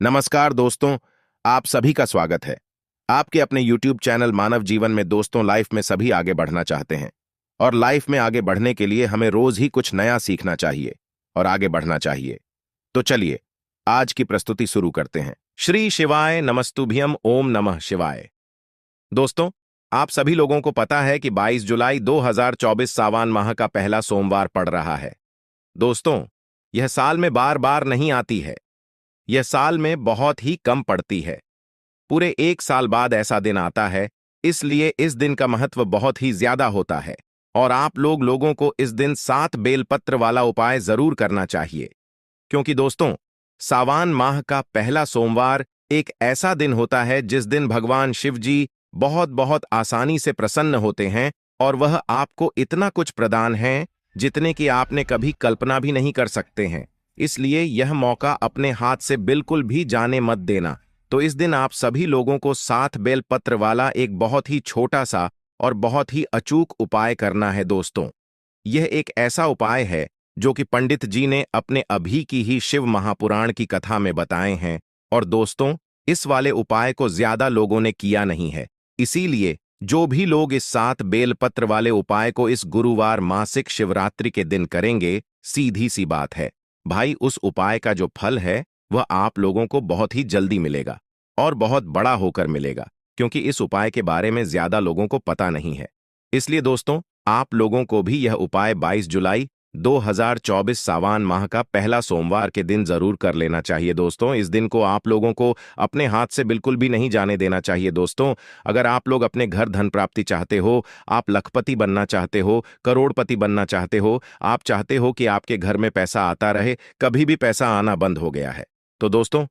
नमस्कार दोस्तों, आप सभी का स्वागत है। आपके अपने YouTube चैनल मानव जीवन में दोस्तों लाइफ में सभी आगे बढ़ना चाहते हैं और लाइफ में आगे बढ़ने के लिए हमें रोज ही कुछ नया सीखना चाहिए और आगे बढ़ना चाहिए। तो चलिए आज की प्रस्तुति शुरू करते हैं। श्री शिवाय नमस्तुभ्यम ओम नमः शिवाय। दोस्तों, आप सभी लोगों को पता है कि 22 जुलाई 2024 सावन माह का पहला सोमवार पड़ रहा है। दोस्तों, यह साल में बार बार नहीं आती है, यह साल में बहुत ही कम पड़ती है। पूरे एक साल बाद ऐसा दिन आता है, इसलिए इस दिन का महत्व बहुत ही ज्यादा होता है और आप लोगों को इस दिन 7 बेलपत्र वाला उपाय जरूर करना चाहिए। क्योंकि दोस्तों, सावन माह का पहला सोमवार एक ऐसा दिन होता है जिस दिन भगवान शिव जी बहुत बहुत आसानी से प्रसन्न होते हैं और वह आपको इतना कुछ प्रदान है जितने कि आपने कभी कल्पना भी नहीं कर सकते हैं। इसलिए यह मौका अपने हाथ से बिल्कुल भी जाने मत देना। तो इस दिन आप सभी लोगों को 7 बेलपत्र वाला एक बहुत ही छोटा सा और बहुत ही अचूक उपाय करना है। दोस्तों, यह एक ऐसा उपाय है जो कि पंडित जी ने अपने अभी की ही शिव महापुराण की कथा में बताए हैं और दोस्तों, इस वाले उपाय को ज्यादा लोगों ने किया नहीं है। इसीलिए जो भी लोग इस 7 बेलपत्र वाले उपाय को इस गुरुवार मासिक शिवरात्रि के दिन करेंगे, सीधी सी बात है भाई, उस उपाय का जो फल है वह आप लोगों को बहुत ही जल्दी मिलेगा और बहुत बड़ा होकर मिलेगा, क्योंकि इस उपाय के बारे में ज्यादा लोगों को पता नहीं है। इसलिए दोस्तों, आप लोगों को भी यह उपाय 22 जुलाई 2024 सावन माह का पहला सोमवार के दिन जरूर कर लेना चाहिए। दोस्तों, इस दिन को आप लोगों को अपने हाथ से बिल्कुल भी नहीं जाने देना चाहिए। दोस्तों, अगर आप लोग अपने घर धन प्राप्ति चाहते हो, आप लखपति बनना चाहते हो, करोड़पति बनना चाहते हो, आप चाहते हो कि आपके घर में पैसा आता रहे, कभी भी पैसा आना बंद हो गया है, तो दोस्तों,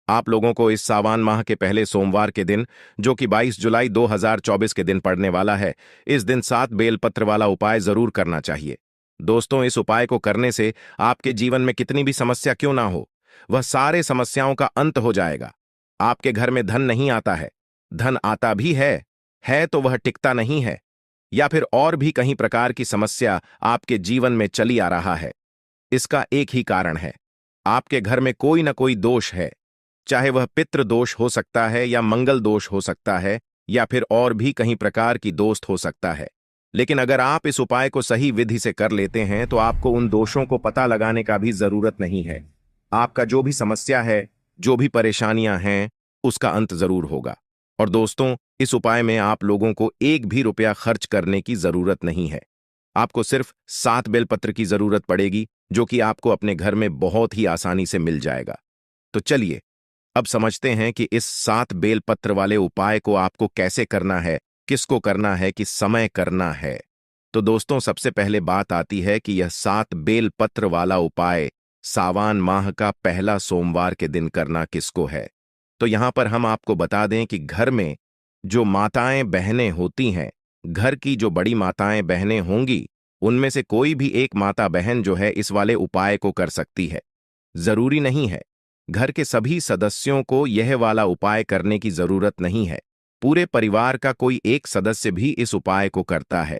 आप लोगों को इस सावन माह के पहले सोमवार के दिन, जो कि 22 जुलाई 2024 के दिन पड़ने वाला है, इस दिन 7 बेलपत्र वाला उपाय जरूर करना चाहिए। दोस्तों, इस उपाय को करने से आपके जीवन में कितनी भी समस्या क्यों ना हो, वह सारे समस्याओं का अंत हो जाएगा। आपके घर में धन नहीं आता है, धन आता भी है तो वह टिकता नहीं है, या फिर और भी कहीं प्रकार की समस्या आपके जीवन में चली आ रहा है। इसका एक ही कारण है, आपके घर में कोई ना कोई दोष है, चाहे वह पितृ दोष हो सकता है या मंगल दोष हो सकता है या फिर और भी कहीं प्रकार की दोस्त हो सकता है। लेकिन अगर आप इस उपाय को सही विधि से कर लेते हैं तो आपको उन दोषों को पता लगाने का भी जरूरत नहीं है। आपका जो भी समस्या है, जो भी परेशानियां हैं, उसका अंत जरूर होगा। और दोस्तों, इस उपाय में आप लोगों को एक भी रुपया खर्च करने की जरूरत नहीं है। आपको सिर्फ 7 बेलपत्र की जरूरत पड़ेगी, जो कि आपको अपने घर में बहुत ही आसानी से मिल जाएगा। तो चलिए अब समझते हैं कि इस 7 बेलपत्र वाले उपाय को आपको कैसे करना है, किसको करना है, किस समय करना है। तो दोस्तों, सबसे पहले बात आती है कि यह 7 बेलपत्र वाला उपाय सावन माह का पहला सोमवार के दिन करना किसको है। तो यहां पर हम आपको बता दें कि घर में जो माताएं बहनें होती हैं, घर की जो बड़ी माताएं बहनें होंगी, उनमें से कोई भी एक माता बहन जो है इस वाले उपाय को कर सकती है। जरूरी नहीं है, घर के सभी सदस्यों को यह वाला उपाय करने की जरूरत नहीं है। पूरे परिवार का कोई एक सदस्य भी इस उपाय को करता है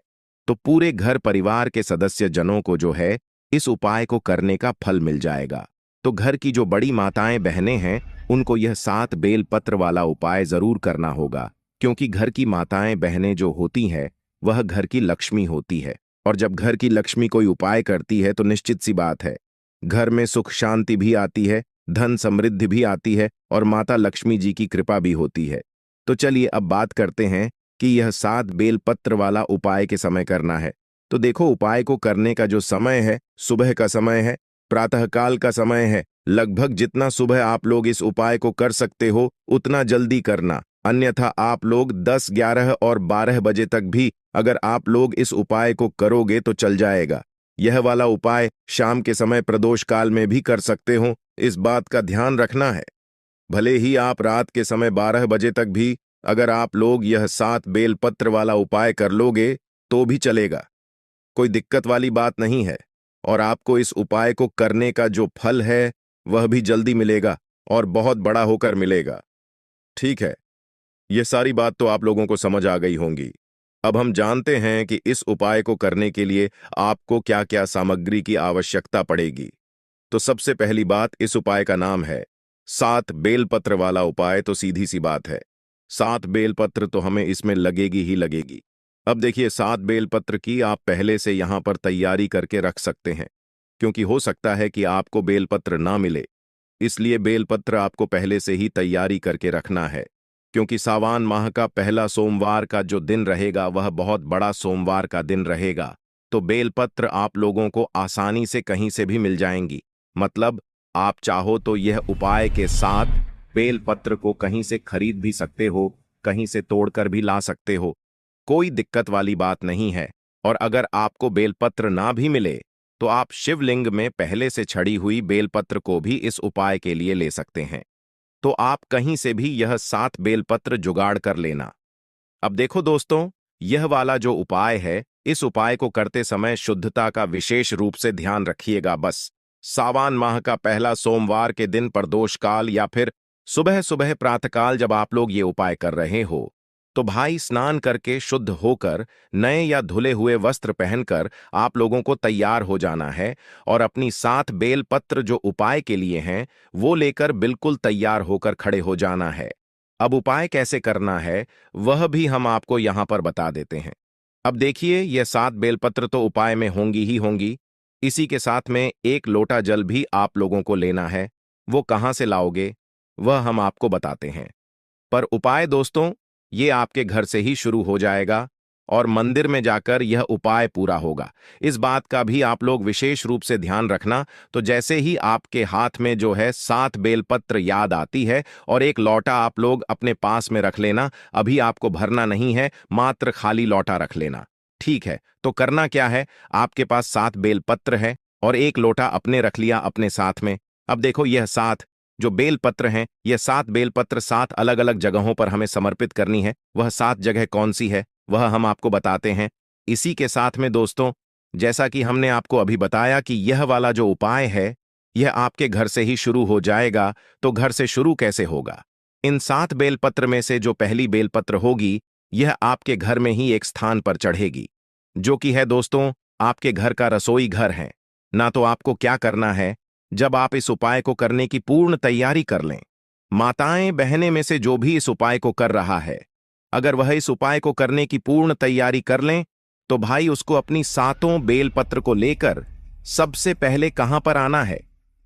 तो पूरे घर परिवार के सदस्य जनों को जो है इस उपाय को करने का फल मिल जाएगा। तो घर की जो बड़ी माताएं बहनें हैं, उनको यह 7 बेलपत्र वाला उपाय जरूर करना होगा, क्योंकि घर की माताएं बहनें जो होती हैं वह घर की लक्ष्मी होती है, और जब घर की लक्ष्मी कोई उपाय करती है तो निश्चित सी बात है, घर में सुख शांति भी आती है, धन समृद्धि भी आती है और माता लक्ष्मी जी की कृपा भी होती है। तो चलिए अब बात करते हैं कि यह 7 बेलपत्र वाला उपाय के समय करना है। तो देखो, उपाय को करने का जो समय है, सुबह का समय है, प्रातःकाल का समय है। लगभग जितना सुबह आप लोग इस उपाय को कर सकते हो उतना जल्दी करना, अन्यथा आप लोग 10, 11 और 12 बजे तक भी अगर आप लोग इस उपाय को करोगे तो चल जाएगा। यह वाला उपाय शाम के समय प्रदोष काल में भी कर सकते हो, इस बात का ध्यान रखना है। भले ही आप रात के समय 12 बजे तक भी अगर आप लोग यह 7 बेलपत्र वाला उपाय कर लोगे तो भी चलेगा, कोई दिक्कत वाली बात नहीं है। और आपको इस उपाय को करने का जो फल है वह भी जल्दी मिलेगा और बहुत बड़ा होकर मिलेगा। ठीक है, यह सारी बात तो आप लोगों को समझ आ गई होंगी। अब हम जानते हैं कि इस उपाय को करने के लिए आपको क्या क्या सामग्री की आवश्यकता पड़ेगी। तो सबसे पहली बात, इस उपाय का नाम है 7 बेलपत्र वाला उपाय तो सीधी सी बात है। 7 बेलपत्र तो हमें इसमें लगेगी ही लगेगी। अब देखिए, 7 बेलपत्र की आप पहले से यहां पर तैयारी करके रख सकते हैं, क्योंकि हो सकता है कि आपको बेलपत्र ना मिले। इसलिए बेलपत्र आपको पहले से ही तैयारी करके रखना है, क्योंकि सावन माह का पहला सोमवार का जो दिन रहेगा वह बहुत बड़ा सोमवार का दिन रहेगा। तो बेलपत्र आप लोगों को आसानी से कहीं से भी मिल जाएंगी। मतलब आप चाहो तो यह उपाय के साथ बेलपत्र को कहीं से खरीद भी सकते हो, कहीं से तोड़कर भी ला सकते हो। कोई दिक्कत वाली बात नहीं है। और अगर आपको बेलपत्र ना भी मिले तो आप शिवलिंग में पहले से छड़ी हुई बेलपत्र को भी इस उपाय के लिए ले सकते हैं। तो आप कहीं से भी यह 7 बेलपत्र जुगाड़ कर लेना। अब देखो दोस्तों, यह वाला जो उपाय है, इस उपाय को करते समय शुद्धता का विशेष रूप से ध्यान रखिएगा। बस सावन माह का पहला सोमवार के दिन प्रदोष काल या फिर सुबह सुबह प्रातःकाल जब आप लोग ये उपाय कर रहे हो, तो भाई स्नान करके शुद्ध होकर नए या धुले हुए वस्त्र पहनकर आप लोगों को तैयार हो जाना है और अपनी 7 बेलपत्र जो उपाय के लिए हैं वो लेकर बिल्कुल तैयार होकर खड़े हो जाना है। अब उपाय कैसे करना है वह भी हम आपको यहां पर बता देते हैं। अब देखिए, यह 7 बेलपत्र तो उपाय में होंगी ही होंगी। इसी के साथ में 1 लोटा जल भी आप लोगों को लेना है। वो कहां से लाओगे वह हम आपको बताते हैं। पर उपाय दोस्तों, ये आपके घर से ही शुरू हो जाएगा और मंदिर में जाकर यह उपाय पूरा होगा। इस बात का भी आप लोग विशेष रूप से ध्यान रखना। तो जैसे ही आपके हाथ में जो है 7 बेलपत्र याद आती है और 1 लौटा आप लोग अपने पास में रख लेना। अभी आपको भरना नहीं है, मात्र खाली लौटा रख लेना। ठीक है, तो करना क्या है, आपके पास 7 बेलपत्र है और 1 लोटा अपने रख लिया अपने साथ में। अब देखो, यह 7 जो बेलपत्र हैं, यह 7 बेलपत्र 7 अलग अलग जगहों पर हमें समर्पित करनी है। वह 7 जगह कौन सी है वह हम आपको बताते हैं। इसी के साथ में दोस्तों, जैसा कि हमने आपको अभी बताया कि यह वाला जो उपाय है यह आपके घर से ही शुरू हो जाएगा। तो घर से शुरू कैसे होगा? इन 7 बेलपत्र में से जो पहली बेलपत्र होगी यह आपके घर में ही एक स्थान पर चढ़ेगी, जो कि है दोस्तों आपके घर का रसोई घर है ना। तो आपको क्या करना है, जब आप इस उपाय को करने की पूर्ण तैयारी कर लें, माताएं बहनें में से जो भी इस उपाय को कर रहा है, अगर वह इस उपाय को करने की पूर्ण तैयारी कर लें, तो भाई उसको अपनी 7 बेलपत्र को लेकर सबसे पहले कहां पर आना है?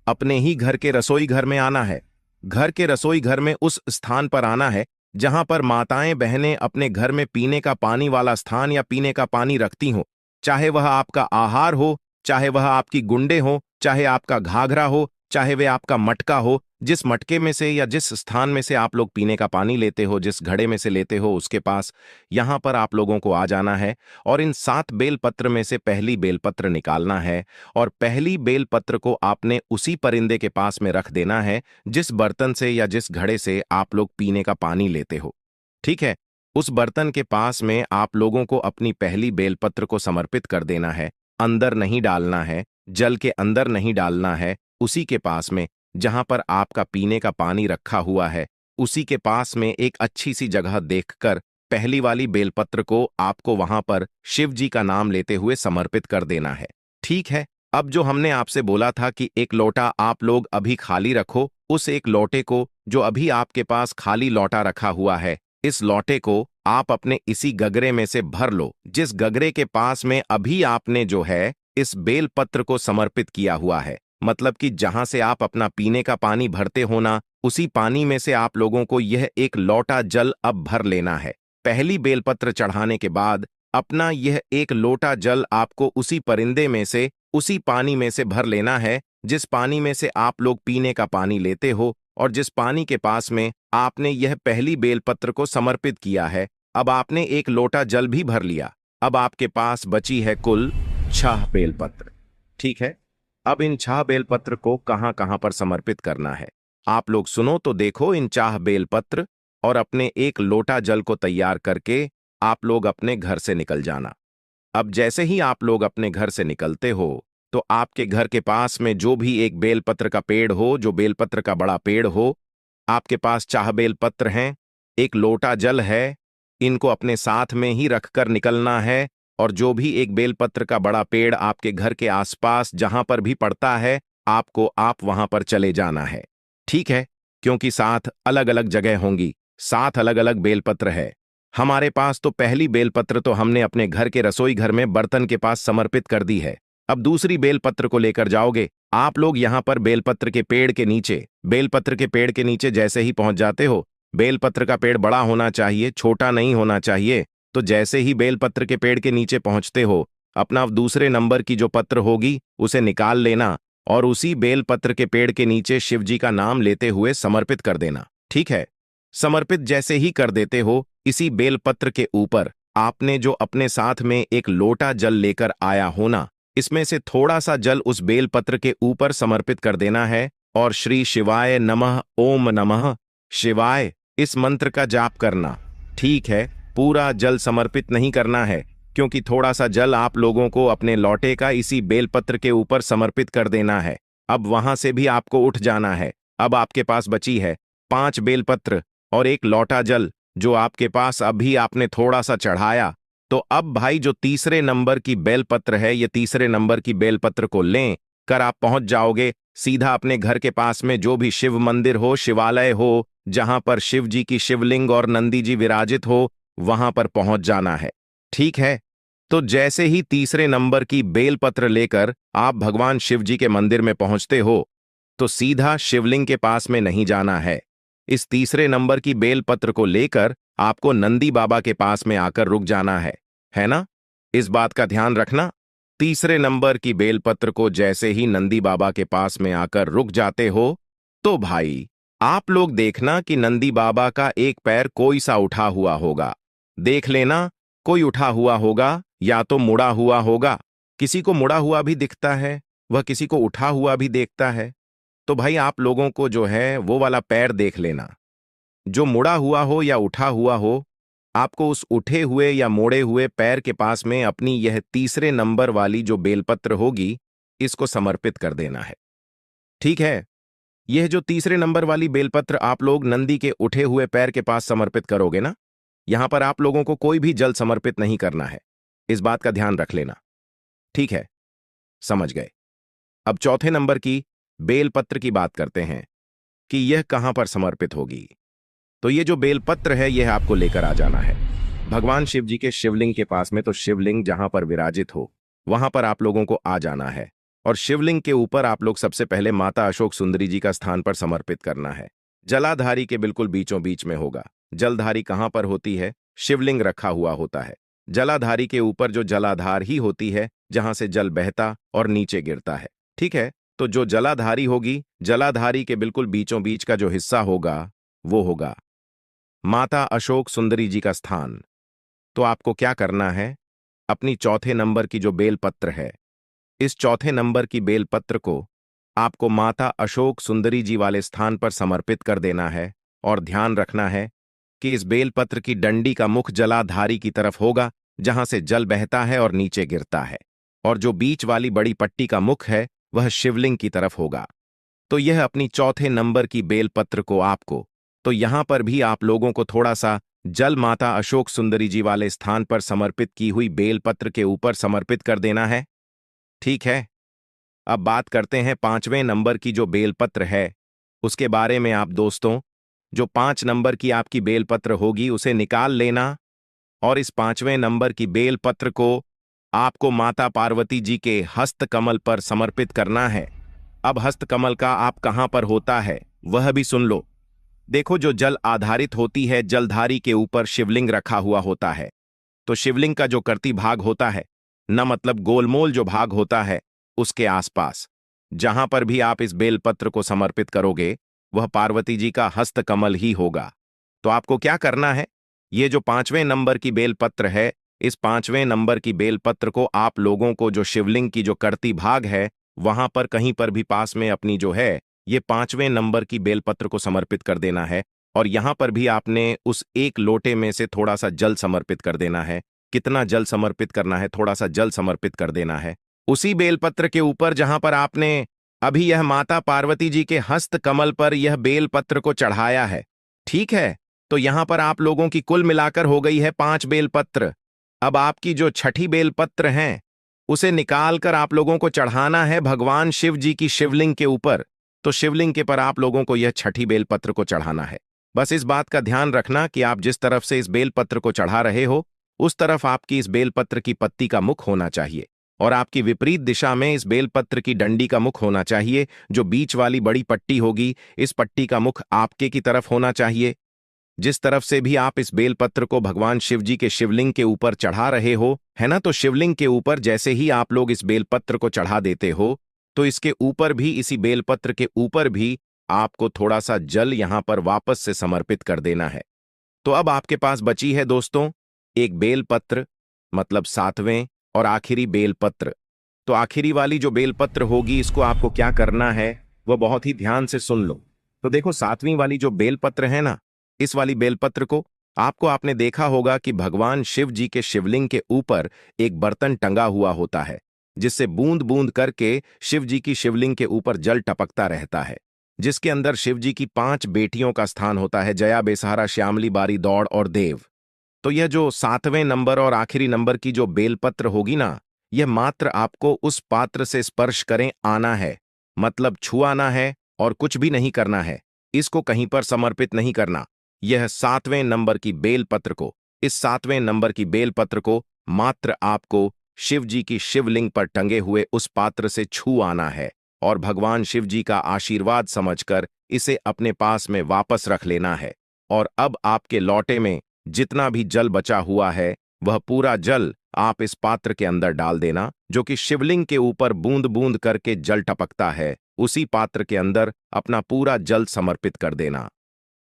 अपने ही घर के रसोई घर में आना है। घर के रसोई घर में उस स्थान पर आना है जहां पर माताएं बहनें अपने घर में पीने का पानी वाला स्थान या पीने का पानी रखती हो। चाहे वह आपका आहार हो, चाहे वह आपकी गुंडे हो, चाहे आपका घाघरा हो, चाहे वे आपका मटका हो, जिस मटके में से या जिस स्थान में से आप लोग पीने का पानी लेते हो, जिस घड़े में से लेते हो, उसके पास यहां पर आप लोगों को आ जाना है और इन 7 बेलपत्र में से पहली बेलपत्र निकालना है और पहली बेलपत्र को आपने उसी परिंदे के पास में रख देना है जिस बर्तन से या जिस घड़े से आप लोग पीने का पानी लेते हो। ठीक है, उस बर्तन के पास में आप लोगों को अपनी पहली बेलपत्र को समर्पित कर देना है। अंदर नहीं डालना है, जल के अंदर नहीं डालना है। उसी के पास में जहां पर आपका पीने का पानी रखा हुआ है, उसी के पास में एक अच्छी सी जगह देखकर पहली वाली बेलपत्र को आपको वहां पर शिव जी का नाम लेते हुए समर्पित कर देना है। ठीक है, अब जो हमने आपसे बोला था कि 1 लोटा आप लोग अभी खाली रखो, उस 1 लोटे को जो अभी आपके पास खाली लोटा रखा हुआ है, इस लोटे को आप अपने इसी गगरे में से भर लो, जिस गगरे के पास में अभी आपने जो है इस बेलपत्र को समर्पित किया हुआ है। मतलब कि जहां से आप अपना पीने का पानी भरते हो ना, उसी पानी में से आप लोगों को यह 1 लोटा जल अब भर लेना है। पहली बेलपत्र चढ़ाने के बाद अपना यह 1 लोटा जल आपको उसी परिंदे में से, उसी पानी में से भर लेना है जिस पानी में से आप लोग पीने का पानी लेते हो और जिस पानी के पास में आपने यह पहली बेलपत्र को समर्पित किया है। अब आपने 1 लोटा जल भी भर लिया। अब आपके पास बची है कुल 6 बेलपत्र। ठीक है, अब इन 6 बेलपत्र को कहां कहां पर समर्पित करना है आप लोग सुनो तो देखो। इन 6 बेलपत्र और अपने 1 लोटा जल को तैयार करके आप लोग अपने घर से निकल जाना। अब जैसे ही आप लोग अपने घर से निकलते हो, तो आपके घर के पास में जो भी एक बेलपत्र का पेड़ हो, जो बेलपत्र का बड़ा पेड़ हो, आपके पास 4 बेलपत्र हैं, 1 लोटा जल है, इनको अपने साथ में ही रखकर निकलना है। और जो भी एक बेलपत्र का बड़ा पेड़ आपके घर के आसपास जहां पर भी पड़ता है, आपको आप वहां पर चले जाना है। ठीक है, क्योंकि 7 अलग अलग जगह होंगी, 7 अलग अलग बेलपत्र है। हमारे पास तो पहली बेलपत्र तो हमने अपने घर के रसोई घर में बर्तन के पास समर्पित कर दी है। अब दूसरी बेलपत्र को लेकर जाओगे आप लोग यहां पर बेलपत्र के पेड़ के नीचे। बेलपत्र के पेड़ के नीचे जैसे ही पहुंच जाते हो, बेलपत्र का पेड़ बड़ा होना चाहिए, छोटा नहीं होना चाहिए। तो जैसे ही बेलपत्र के पेड़ के नीचे पहुंचते हो, अपना दूसरे नंबर की जो पत्र होगी उसे निकाल लेना और उसी बेलपत्र के पेड़ के नीचे शिव जी का नाम लेते हुए समर्पित कर देना। ठीक है। समर्पित जैसे ही कर देते हो, इसी बेलपत्र के ऊपर आपने जो अपने साथ में एक लोटा जल लेकर आया होना, इसमें से थोड़ा सा जल उस बेलपत्र के ऊपर समर्पित कर देना है और श्री शिवाय नमः, ओम नमः शिवाय इस मंत्र का जाप करना। ठीक है, पूरा जल समर्पित नहीं करना है, क्योंकि थोड़ा सा जल आप लोगों को अपने लौटे का इसी बेलपत्र के ऊपर समर्पित कर देना है। अब वहां से भी आपको उठ जाना है। अब आपके पास बची है 5 बेलपत्र और एक लौटा जल, जो आपके पास अभी आपने थोड़ा सा चढ़ाया। तो अब भाई जो तीसरे नंबर की बेलपत्र है, ये तीसरे नंबर की बेलपत्र को लें कर आप पहुंच जाओगे सीधा अपने घर के पास में जो भी शिव मंदिर हो, शिवालय हो, जहां पर शिव जी की शिवलिंग और नंदी जी विराजित हो, वहां पर पहुंच जाना है। ठीक है। तो जैसे ही तीसरे नंबर की बेलपत्र लेकर आप भगवान शिव जी के मंदिर में पहुंचते हो, तो सीधा शिवलिंग के पास में नहीं जाना है। इस तीसरे नंबर की बेलपत्र को लेकर आपको नंदी बाबा के पास में आकर रुक जाना है ना? इस बात का ध्यान रखना। तीसरे नंबर की बेलपत्र को जैसे ही नंदी बाबा के पास में आकर रुक जाते हो, तो भाई आप लोग देखना कि नंदी बाबा का एक पैर कोई सा उठा हुआ होगा। देख लेना, कोई उठा हुआ होगा या तो मुड़ा हुआ होगा। किसी को मुड़ा हुआ भी दिखता है, वह किसी को उठा हुआ भी देखता है। तो भाई आप लोगों को जो है वो वाला पैर देख लेना, जो मुड़ा हुआ हो या उठा हुआ हो। आपको उस उठे हुए या मोड़े हुए पैर के पास में अपनी यह तीसरे नंबर वाली जो बेलपत्र होगी, इसको समर्पित कर देना है। ठीक है। यह जो तीसरे नंबर वाली बेलपत्र आप लोग नंदी के उठे हुए पैर के पास समर्पित करोगे ना, यहां पर आप लोगों को कोई भी जल समर्पित नहीं करना है। इस बात का ध्यान रख लेना। ठीक है, समझ गए। अब चौथे नंबर की बेलपत्र की बात करते हैं कि यह कहां पर समर्पित होगी। तो ये जो बेलपत्र है, यह आपको लेकर आ जाना है भगवान शिव जी के शिवलिंग के पास में। तो शिवलिंग जहां पर विराजित हो, वहां पर आप लोगों को आ जाना है और शिवलिंग के ऊपर आप लोग सबसे पहले माता अशोक सुंदरी जी का स्थान पर समर्पित करना है। जलाधारी के बिल्कुल बीचों बीच में होगा। जलधारी कहां पर होती है? शिवलिंग रखा हुआ होता है। जलाधारी के ऊपर जो जलाधार ही होती है, जहां से जल बहता और नीचे गिरता है। ठीक है। तो जो जलाधारी होगी, जलाधारी के बिल्कुल बीचों बीच का जो हिस्सा होगा, वो होगा माता अशोक सुंदरी जी का स्थान। तो आपको क्या करना है? अपनी चौथे नंबर की जो बेलपत्र है, इस चौथे नंबर की बेलपत्र को आपको माता अशोक सुंदरी जी वाले स्थान पर समर्पित कर देना है। और ध्यान रखना है कि इस बेलपत्र की डंडी का मुख जलाधारी की तरफ होगा, जहां से जल बहता है और नीचे गिरता है। और जो बीच वाली बड़ी पट्टी का मुख है, वह शिवलिंग की तरफ होगा। तो यह अपनी चौथे नंबर की बेलपत्र को आपको, तो यहां पर भी आप लोगों को थोड़ा सा जल माता अशोक सुंदरी जी वाले स्थान पर समर्पित की हुई बेलपत्र के ऊपर समर्पित कर देना है। ठीक है। अब बात करते हैं 5वें नंबर की जो बेलपत्र है, उसके बारे में। आप दोस्तों, जो 5 नंबर की आपकी बेलपत्र होगी, उसे निकाल लेना और इस 5वें नंबर की बेलपत्र को आपको माता पार्वती जी के हस्त कमल पर समर्पित करना है। अब हस्त कमल का आप कहां पर होता है, वह भी सुन लो। देखो, जो जल आधारित होती है, जलधारी के ऊपर शिवलिंग रखा हुआ होता है। तो शिवलिंग का जो कर्ती भाग होता है न, मतलब गोलमोल जो भाग होता है, उसके आसपास जहां पर भी आप इस बेलपत्र को समर्पित करोगे, वह पार्वती जी का हस्त कमल ही होगा। तो आपको क्या करना है? ये जो 5वें नंबर की बेलपत्र है, इस 5वें नंबर की बेलपत्र को आप लोगों को जो शिवलिंग की जो कर्ती भाग है, वहां पर कहीं पर भी पास में अपनी जो है ये 5वें नंबर की बेलपत्र को समर्पित कर देना है। और यहां पर भी आपने उस एक लोटे में से थोड़ा सा जल समर्पित कर देना है। कितना जल समर्पित करना है? थोड़ा सा जल समर्पित कर देना है उसी बेलपत्र के ऊपर जहां पर आपने अभी यह माता पार्वती जी के हस्त कमल पर यह बेलपत्र को चढ़ाया है। ठीक है। तो यहां पर आप लोगों की कुल मिलाकर हो गई है 5 बेलपत्र। अब आपकी जो छठी बेलपत्र है, उसे निकालकर आप लोगों को चढ़ाना है भगवान शिव जी की शिवलिंग के ऊपर। तो शिवलिंग के पर आप लोगों को यह छठी बेलपत्र को चढ़ाना है। बस इस बात का ध्यान रखना कि आप जिस तरफ से इस बेलपत्र को चढ़ा रहे हो उस तरफ आपकी इस बेलपत्र की पत्ती का मुख होना चाहिए और आपकी विपरीत दिशा में इस बेलपत्र की डंडी का मुख होना चाहिए। जो बीच वाली बड़ी पट्टी होगी इस पट्टी का मुख आपके की तरफ होना चाहिए। जिस तरफ से भी आप इस बेलपत्र को भगवान शिव जी के शिवलिंग के ऊपर चढ़ा रहे हो, है ना, तो शिवलिंग के ऊपर जैसे ही आप लोग इस बेलपत्र को चढ़ा देते हो तो इसके ऊपर भी, इसी बेलपत्र के ऊपर भी आपको थोड़ा सा जल यहां पर वापस से समर्पित कर देना है। तो अब आपके पास बची है दोस्तों एक बेलपत्र, मतलब 7वें और आखिरी बेलपत्र। तो आखिरी वाली जो बेलपत्र होगी इसको आपको क्या करना है वह बहुत ही ध्यान से सुन लो। तो देखो 7वीं वाली जो बेलपत्र है ना, इस वाली बेलपत्र को आपने देखा होगा कि भगवान शिव जी के शिवलिंग के ऊपर एक बर्तन टंगा हुआ होता है जिससे बूंद बूंद करके शिव जी की शिवलिंग के ऊपर जल टपकता रहता है, जिसके अंदर शिव जी की 5 बेटियों का स्थान होता है, जया, बेसहारा, श्यामली, बारी, दौड़ और देव। तो यह जो 7वें नंबर और आखिरी नंबर की जो बेलपत्र होगी ना, यह मात्र आपको उस पात्र से स्पर्श करें आना है, मतलब छुआना है और कुछ भी नहीं करना है। इसको कहीं पर समर्पित नहीं करना। यह 7वें नंबर की बेलपत्र को, इस 7वें नंबर की बेलपत्र को मात्र आपको शिव जी की शिवलिंग पर टंगे हुए उस पात्र से छू आना है और भगवान शिव जी का आशीर्वाद समझकर इसे अपने पास में वापस रख लेना है। और अब आपके लौटे में जितना भी जल बचा हुआ है वह पूरा जल आप इस पात्र के अंदर डाल देना, जो कि शिवलिंग के ऊपर बूंद बूंद करके जल टपकता है, उसी पात्र के अंदर अपना पूरा जल समर्पित कर देना।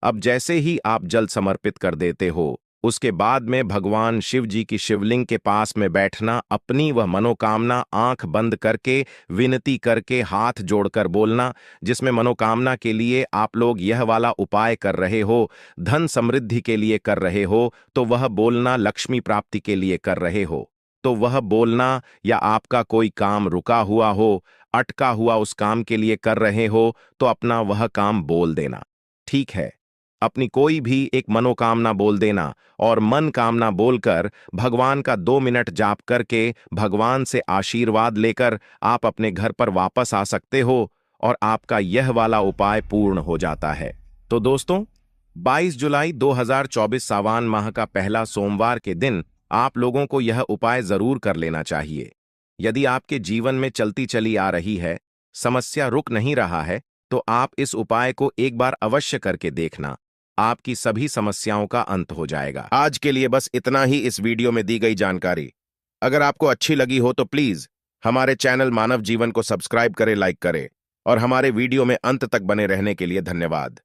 अब जैसे ही आप जल समर्पित कर देते हो उसके बाद में भगवान शिव जी की शिवलिंग के पास में बैठना, अपनी वह मनोकामना आंख बंद करके विनती करके हाथ जोड़कर बोलना, जिसमें मनोकामना के लिए आप लोग यह वाला उपाय कर रहे हो, धन समृद्धि के लिए कर रहे हो तो वह बोलना, लक्ष्मी प्राप्ति के लिए कर रहे हो तो वह बोलना, या आपका कोई काम रुका हुआ हो, अटका हुआ उस काम के लिए कर रहे हो तो अपना वह काम बोल देना। ठीक है, अपनी कोई भी एक मनोकामना बोल देना और मन कामना बोलकर भगवान का 2 मिनट जाप करके भगवान से आशीर्वाद लेकर आप अपने घर पर वापस आ सकते हो और आपका यह वाला उपाय पूर्ण हो जाता है। तो दोस्तों 22 जुलाई 2024 सावन माह का पहला सोमवार के दिन आप लोगों को यह उपाय जरूर कर लेना चाहिए। यदि आपके जीवन में चलती चली आ रही है, समस्या रुक नहीं रहा है, तो आप इस उपाय को एक बार अवश्य करके देखना, आपकी सभी समस्याओं का अंत हो जाएगा। आज के लिए बस इतना ही इस वीडियो में दी गई जानकारी। अगर आपको अच्छी लगी हो तो प्लीज हमारे चैनल मानव जीवन को सब्सक्राइब करें, लाइक करें और हमारे वीडियो में अंत तक बने रहने के लिए धन्यवाद।